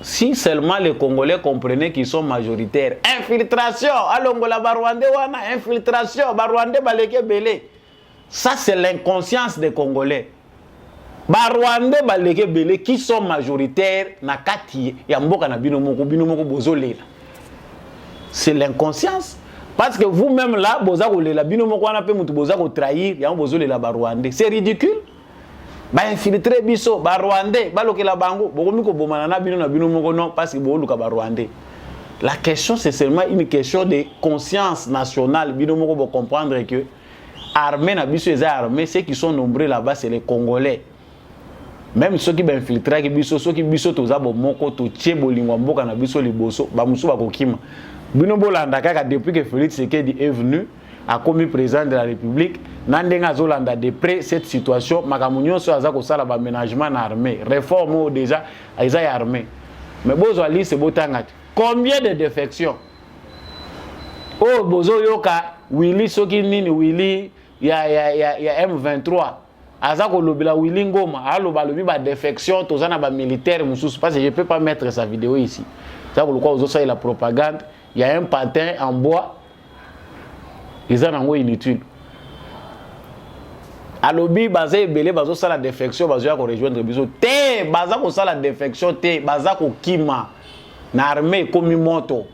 Speaker 2: Si seulement les Congolais comprenaient qu'ils sont majoritaires. Infiltration, alongola Barwandais wana, infiltration, Barwandais baleke belé. Ça c'est l'inconscience des Congolais. Barwandais baleke belé qui sont majoritaires na kati ya mboka na bino moko bozolela. C'est l'inconscience. Parce que vous-même là, boza ko lela bino moko wana pe mutu boza ko trahir, ya bozolela Barwandais. C'est ridicule. Ba infiltrer biso ba Rwandais ba lokela bango bokomi ko bomana na bino moko non parce que bo luka ba Rwandais. La question c'est seulement une question de conscience nationale bino moko bo comprendre que armée na biso les armées ceux qui sont nombreux là-bas c'est les Congolais. Même ceux qui ba infiltrer ki biso ceux qui biso toza bo moko to tie bolingwa mboka na biso liboso ba musu ba kokima. Bino bolanda kaka depuis que Félix Tshisekedi est venu a commis président de la République nandenga zolanda de près cette situation makamunyo so azako sala ba ménagement na armée réforme déjà aiza ya armée mais bozo ali c'est botangati combien de défections oh bozo yoka Willy soki nini Willy ya M23 azako lobila Willy Ngoma aloba lobi ba défection tozana ba militaire mususu parce que je peux pas mettre sa vidéo ici ça pour quoi ozo ça la propagande il y a un patin en bois ils en ont inutile. Alobi bazé belé bazo sala défection bazo ya ko rejoindre biso te baza ko sala défection te baza ko kima na armée komi moto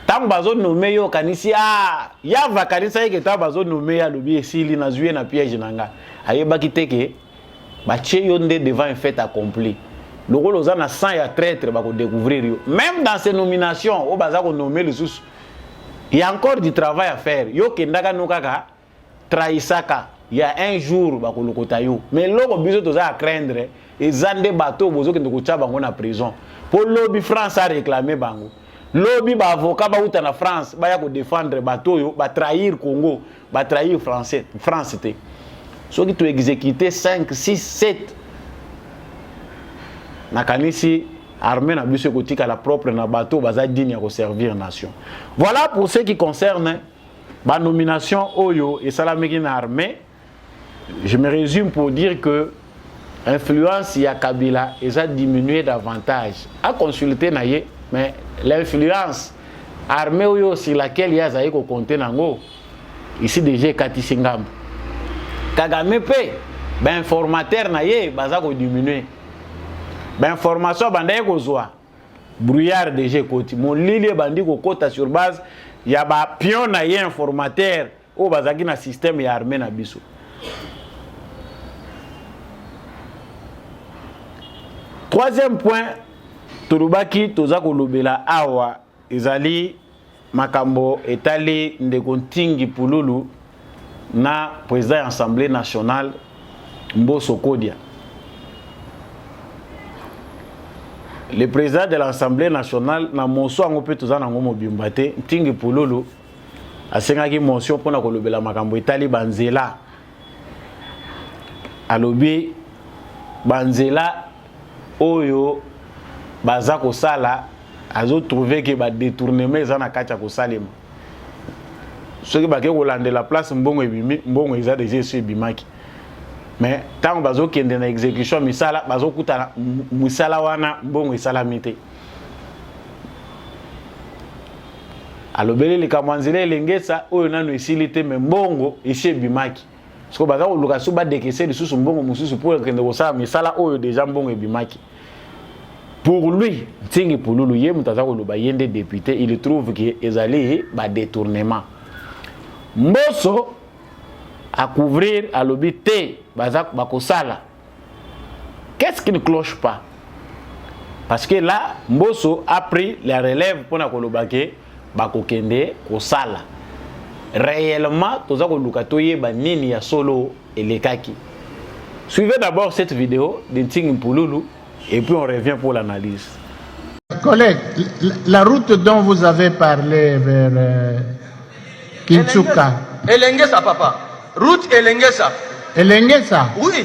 Speaker 2: tam bazo nommé yo kanisi ya vakanisa yeke ta bazo nommé ya lobi esili na zuye na piège nanga ayeba kiteke ba tie yo nde devant un fait accompli lokolo za na 100 ya traître ba ko découvrir yo même dans ces nominations o baza ko nommer le sous. Il y a encore du travail à faire. Yo kendaka nokaka trahisaka. Il y a un jour bakolokota yo. Mais loko biso toza à craindre et zande bateau bozo kende ko tia bango na prison. Pour lobby France a réclamé bango. Lobby ba avocat ba uta na France ba ya ko défendre bateau yo, ba trahir Congo, ba trahir français, France té. So ki to exécuter 5, 6, 7. Nakanisi armée na biso kotika la propre na bateau baza digne à servir nation. Voilà pour ce qui concerne ma nomination Oyo et Salameki na armée. Je me résume pour dire que l'influence ya Kabila a diminué davantage. À consulter naie mais l'influence armée sur laquelle il y a zaïko compter nango ici déjà katisi ngambo Kagame pe ben informateur na ye baza ko diminuer ben information bandaye ko zoa brouillard déjà koti mon lilie bandi ko kota sur base ya ba pion na ye informateur o bazaki na système ya armée na biso. Troisième point, Turubaki tozako lobela awa ezali makambo etali ndeko Ntingi Pululu na président de l'Assemblée nationale Mbosso Kodia. Le président de l'Assemblée nationale na monso ango pe tozana ngo mobimbate Ntingi Pululu asengaki motion pona ko lobela makambo etali banzela. Alobi banzela oyo baza ko sala azo trouver que ba détournement eza na kati ya ko salema soki ba ke ko landela place mbongo ebimi mbongo eza déjà sur bimaki mais tant bazo kende na exécution misala bazo kutana musala wana mbongo esalami te alobeli likamwanzile elengesa oyo nano esilite me mbongo esi bimaki siko baza ko luka suba dekese lisusu mbongo mususu pour kende ko sala misala oyo déjà mbongo ebimaki. Pour lui, Ntingi Pululu ye mutazako loba yende député, il trouve que ezali ba détournement. Mbosso à couvrir à l'obité bazak bakosala. Qu'est-ce qui ne cloche pas? Parce que là, Mbosso a pris la relève pour na kolobake bakokende kosala. Réellement, tozako luka toye ba nini ya solo elekaki. Suivez d'abord cette vidéo de Ntingi Pululu. Et puis on revient pour l'analyse.
Speaker 5: Collègue, la route dont vous avez parlé vers Kinchuka.
Speaker 6: Elengesa, papa. Route Elengesa.
Speaker 5: Elengesa?
Speaker 6: Oui.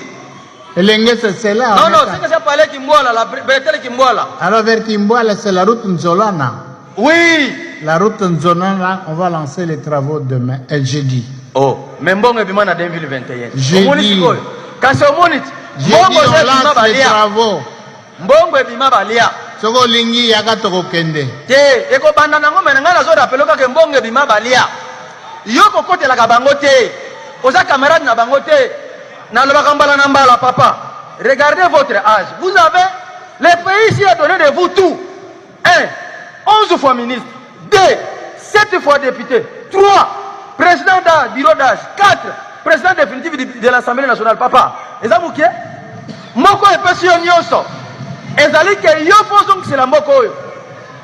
Speaker 5: Elengesa, c'est là.
Speaker 6: Non, non, c'est que ça parlait Kimboala, la bretelle Kimboala.
Speaker 5: Alors vers Kimboala, c'est la route Nzolana.
Speaker 6: Oui.
Speaker 5: La route Nzolana, on va lancer les travaux demain, jeudi.
Speaker 6: Oh, mais bon, ebima na 2021.
Speaker 5: Jeudi.
Speaker 6: Quand c'est au monite,
Speaker 5: jeudi, on lance les travaux.
Speaker 6: Mbongo ebima balia.
Speaker 5: Soko lingi yaka toko kende.
Speaker 6: Te, eko banda nango menanga na zo rappelo ka mbongo ebima balia. Yoko kote la kabango te. Oza camarade na bango te. Na lobaka mbala na mbala papa. Regardez votre âge. Vous avez le pays ici a donné de vous tout. 1, 11 fois ministre. 2, 7 fois député. 3, président d'un bureau d'âge. 4, président définitif de l'Assemblée nationale papa. Eza mukie? Moko epesi nyonso. Ezali ke yo fonction c'est la moko oyo.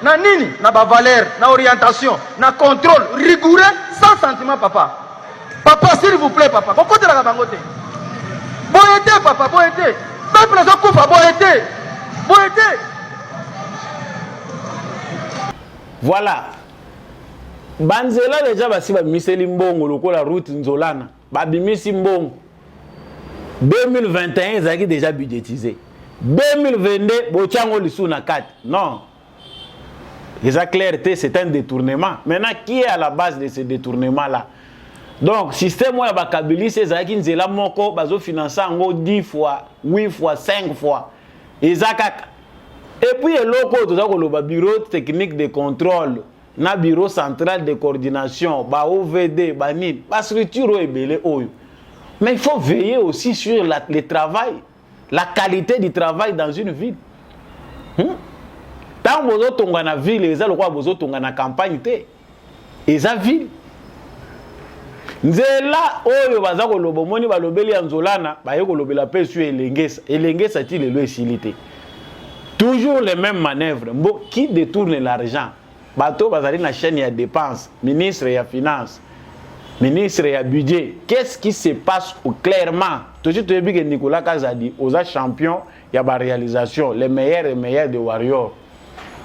Speaker 6: Na nini? Na ba valeur, na orientation, na contrôle rigoureux sans sentiment papa. Papa s'il vous plaît papa, kokote la bangote. Boyete papa, boyete. Peuple zo kufa boyete. Boyete.
Speaker 2: Voilà. Banzela déjà basi ba miseli mbongo lokola route Nzolana. Ba bimisi mbongo. 2021 ezaki déjà budgétisé. 2022, Bochango Lissou na 4. Non. Les clairité, c'est un détournement. Maintenant, qui est à la base de ce détournement-là? Donc, système où il y a Kabili, c'est ça qui nous moko, bazo financer en 10 fois, 8 fois, 5 fois. Et puis, le loco, tout ça, le bureau technique de contrôle, na bureau central de coordination, ba OVD, ba NID, ba structure est belé. Mais il faut veiller aussi sur le travail. La qualité du travail dans une ville. Tant que vous avez une ville, vous avez une campagne. Vous avez une ville. Nzela oyo bazako lobo moni balobeli Nzolana bayeko lobela pe sur elengesa ti lelo esilité. Toujours les mêmes manœuvres. Qui détourne l'argent? Bato bazali na chaîne ya dépenses, ministre ya finance, ministre ya budget. Qu'est-ce qui se passe clairement? Toujours tu as vu que Nicolas Kazadi aux champions, il y a la réalisation, les meilleurs de Warriors.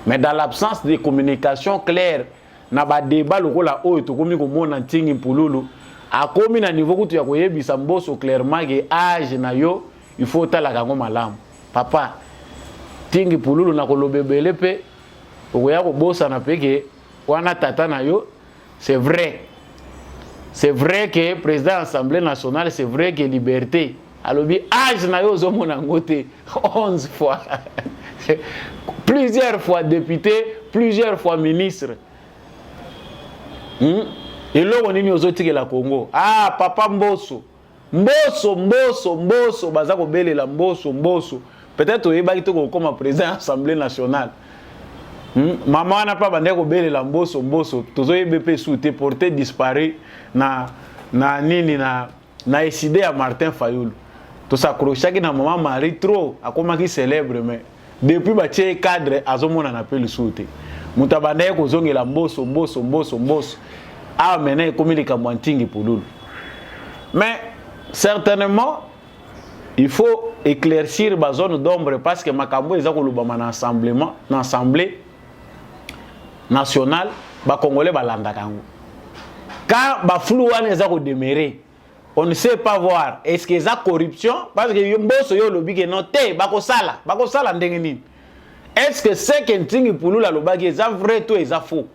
Speaker 2: Mais dans l'absence de communication claire, na ba débat lokola oyo to komi ko mona Ntingi Pululu a komi na niveau kutu ya koyebisa Mbosso clairement que âge na yo il faut tala kango malamu. Papa Ntingi Pululu na kolobebele pe okoya ko bossa na peke wana tata na yo, c'est vrai. C'est vrai que le président de l'Assemblée nationale, c'est vrai que liberté. Alors, âge na yo zo mona ngote 11 fois. Plusieurs fois député, plusieurs fois ministre. Et là, on est aux autres la Congo. Ah, papa Mbosso. Mbosso. Bazako belle la Mbosso. Peut-être qu'il y a comme président de l'Assemblée nationale. Maman n'a pas bandé belle la Mbosso. Tous les BP sous te porté disparu na décidé à Martin Fayoulou. Tout ça crochet qui na maman Marie trop a comment qui célèbre mais depuis baché cadre azomona na appel souté. Mutabandé ko zongi la Mbosso. Ah maintenant comme il est kamwantingi pululu. Mais certainement il faut éclaircir la zone d'ombre parce que makambo eza ko lubama na assemblée nationale ba congolais balanda kango. Quand ba flou wana eza ko demeurer, on ne sait pas voir est-ce que eza corruption parce que Mbosso yo lobi ke noté ba ko sala ndenge nini. Est-ce que c'est que ntingi pulula lobaki eza vrai tout eza faux?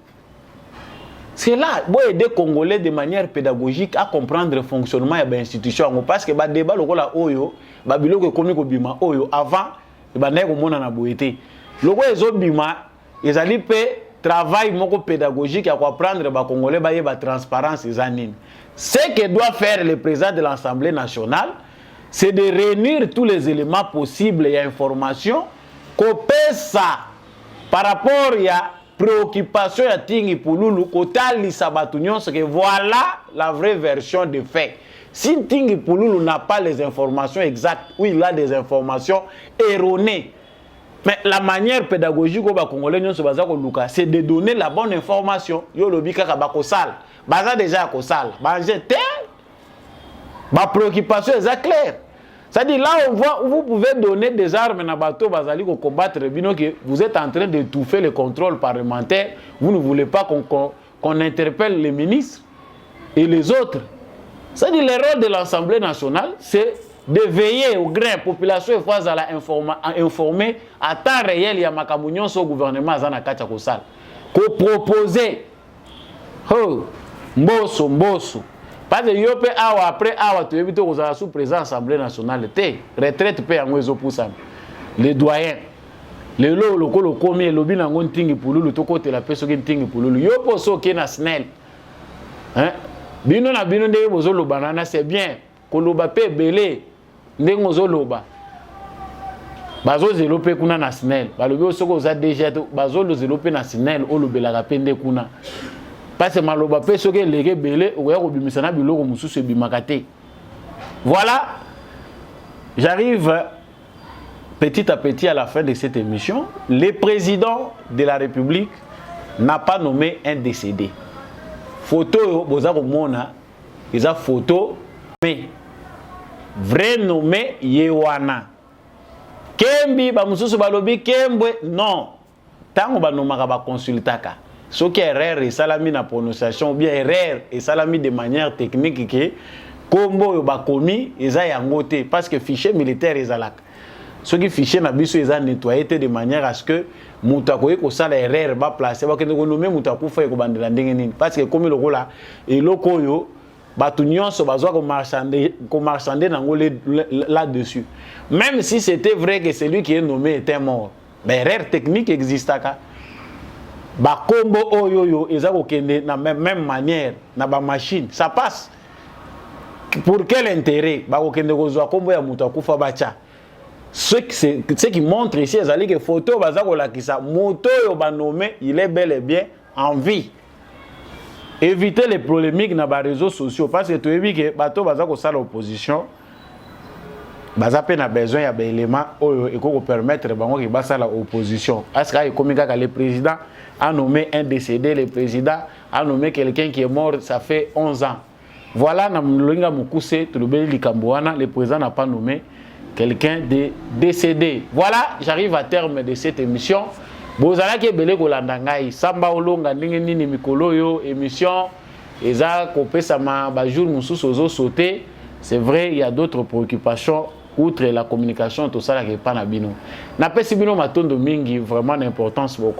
Speaker 2: C'est là, bon aider Congolais de manière pédagogique à comprendre le fonctionnement de l'institution. Parce que le débat, oyo, biloko komi ko bima oyo avant, ne ko mona na boité. Loko ezo bima, ils allaient pe travail moko pédagogique à comprendre ba Congolais ba transparence ezanine. Ce que doit faire le président de l'Assemblée nationale, c'est de réunir tous les éléments possibles et informations qu'on peut ça par rapport à préoccupation ya tingi pululu kotali sabatunyon c'est que voilà la vraie version des faits. Si tingi pululu n'a pas les informations exactes ou il a des informations erronées, mais la manière pédagogique au Congolais c'est de donner la bonne information. Yo lobi kaka bakosal, baza déjà kosal, banger tel, ba préoccupation est claire. C'est-à-dire là on voit où vous pouvez donner des armes à bateau bazali pour combattre bino que vous êtes en train d'étouffer le contrôle parlementaire, vous ne voulez pas qu'on interpelle les ministres et les autres. C'est-à-dire le rôle de l'Assemblée nationale, c'est de veiller au grain population et fois à la informer à temps réel il y a makamunyon sur gouvernement azana kacha kosal. Ko proposer Mbosso parce que yo pe awa après awa tu évite aux sous président Assemblée nationale té retraite pe yango ezo poussa les doyens les lo komi lobi na ngontingi pululu to côté la peso ki ntingi pululu yo poso ke na snel hein bino na bino ndenge bozo loba na c'est bien ko loba pe belé ndenge ozo loba bazo zelo pe kuna na snel balobi osoko za déjà bazo lo zelo pe na snel o lobela ka pende kuna. Parce que maloba pe soke lege belé oya ko bimisana biloko mususu bimakate. Voilà, j'arrive petit à petit à la fin de cette émission. Le président de la République n'a pas nommé un décédé. Photo boza ko mona, eza photo mais vrai nommé Yewana. Kembi ba mususu balobi kembwe non. Tango ba nomaka ba consultaka. Ce qui est erreur et salami na prononciation ou bien erreur et salami de manière technique que combo ba komi eza yangote parce que fichier militaire ezalak. Ce qui fichier na biso eza nettoyé de manière à ce que muta koye ko sala erreur ba placer ba kende ko nommer muta ku fa ko bandela ndenge nini parce que comme le rola et lokoyo batu nyonso bazwa ko marchander nango là-dessus. Même si c'était vrai que celui qui est nommé était mort, mais erreur technique existe aka. Ba combo oyoyo ezako kende na même manière na ba machine ça passe pour quel intérêt ba kende kozwa combo ya mutu akufa bacha ce qui montre ici ezali que photo bazako la kisa moto yo ba nommé il est bel et bien en vie. Éviter les polémiques na ba réseaux sociaux parce que tu ebi que bato bazako sala opposition baza pe na besoin ya ba élément oyo eko permettre bango ki basala opposition parce que comme kaka le président a nommé un décédé, le président a nommé quelqu'un qui est mort, ça fait 11 ans. Voilà, le président n'a pas nommé quelqu'un de décédé. Voilà, j'arrive à terme de cette émission. Bozala ki belé ko landangai, samba olonga ndenge nini mikolo yo émission eza kopesa ma ba jour mususu ozo sauter. C'est vrai, il y a d'autres préoccupations outre la communication tout ça là qui pas na bino. Na pesi bino matondo mingi vraiment d'importance pour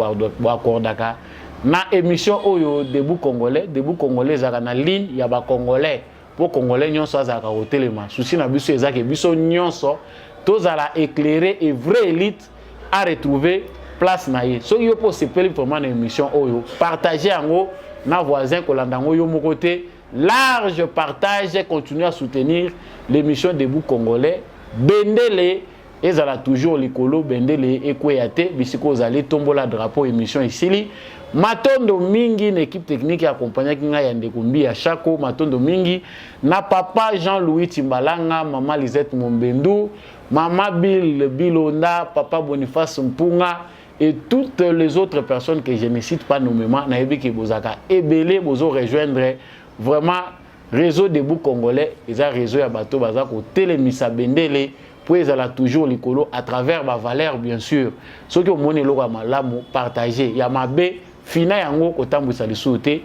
Speaker 2: accordaka. Na émission oyo debout congolais za na ligne ya ba congolais pour congolais nyonso azaka au téléma. Souci na biso ezaka biso nyonso tozala éclairer et vraie élite à retrouver place naïe. So yo pour se pele vraiment une émission oyo partager en na voisin kolandango yo mon côté large partage et continuer à soutenir l'émission Debout Congolais bendele ezala toujours likolo bendele ekweyate bisiko zali tombola drapeau émission ici matondo mingi une équipe technique accompagnée kinga ya ndekumbi ya Chako matondo mingi na papa Jean-Louis Timbalanga mama Lisette Mombendu mama Bill Bilonda papa Boniface Mpunga et toutes les autres personnes que je ne cite pas nommément na yebi ke bozaka ebele bozo rejoindre vraiment réseau Debout Congolais eza réseau ya bato baza ko telemisa bendele pour ezala toujours likolo à travers ba valeur bien sûr ce que moni loka malamu partager ya mabe fina yango kotambwisa lisuté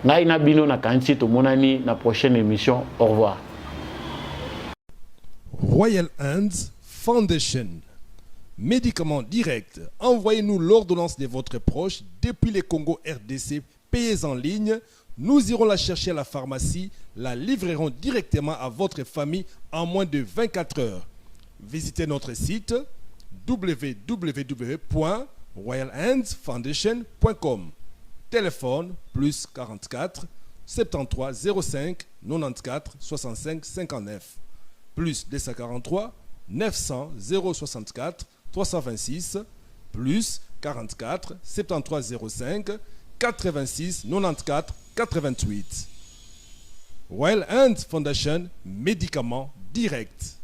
Speaker 2: ngai na bino na kanti to monani na prochaine émission au revoir.
Speaker 7: Royal Hands Foundation. Médicaments directs. Envoyez-nous l'ordonnance de votre proche depuis le Congo RDC. Payez en ligne. Nous irons la chercher à la pharmacie. La livrerons directement à votre famille en moins de 24 heures. Visitez notre site www.royalhandsfoundation.com. Téléphone plus 44 73 05 94 65 59 plus 243 900 064 326 plus 44 73 05 86 94 88. Royal Hands Foundation, médicaments directs.